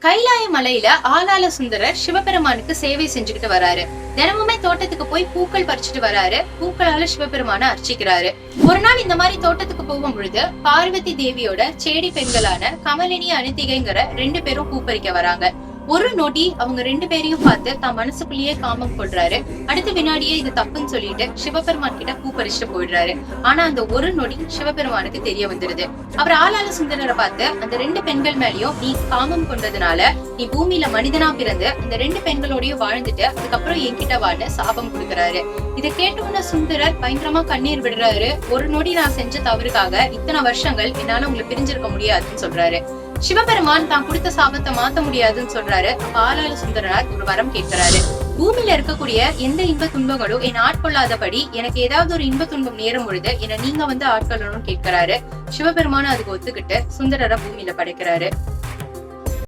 கைலாய மலையில ஆளாள சுந்தரர் சிவபெருமானுக்கு சேவை செஞ்சுக்கிட்டு வராரு. தினமுமே தோட்டத்துக்கு போய் பூக்கள் பறிச்சுட்டு வராரு. பூக்களால சிவபெருமான அர்ச்சிக்கிறாரு. ஒரு நாள் இந்த மாதிரி தோட்டத்துக்கு போகும் பொழுது பார்வதி தேவியோட சேடி பெண்களான கமலினி அனிதிகைங்கிற 2 பேரும் பூ பறிக்க வராங்க. ஒரு நொடி அவங்க 2 பேரையும் பார்த்து தான் மனசுக்குள்ளேயே காமம் கொள்றாரு. அடுத்த வினாடியே இது தப்புன்னு சொல்லிட்டு சிவபெருமான் கிட்ட பூ பறிச்சுட்டு போயிடுறாரு. ஆனா அந்த ஒரு நொடி சிவபெருமானுக்கு தெரிய வந்துருது. அவர் ஆளாள சுந்தரரை பார்த்து அந்த 2 பெண்கள் மேலயும் நீ காமம் கொண்டதுனால நீ பூமியில மனிதனா பிறந்து அந்த 2 பெண்களோடய வாழ்ந்துட்டு அதுக்கப்புறம் என்கிட்ட வான்னு சாபம் கொடுக்குறாரு. இதை கேட்டவுடனே சுந்தரர் பயங்கரமா கண்ணீர் விடுறாரு. ஒரு நொடி நான் செஞ்ச தவறுக்காக இத்தனை வருஷங்கள் என்னால உங்களை பிரிஞ்சிருக்க முடியாதுன்னு சொல்றாரு. சிவபெருமான் தான் கொடுத்த சாபத்தை மாத்த முடியாதுன்னு சொல்றாரு. ஆளாள சுந்தரர் ஒரு வரம் கேட்கிறாரு. பூமியில இருக்கக்கூடிய எந்த இன்ப துன்பங்களும் என்னை ஆட்கொள்ளாதபடி எனக்கு ஏதாவது ஒரு இன்ப துன்பம் நேரும் பொழுது என்ன நீங்க வந்து ஆட்கொள்ளணும்னு கேட்கிறாரு. சிவபெருமானும் அதுக்கு ஒத்துக்கிட்டு சுந்தரரை பூமியில படைக்கிறாரு.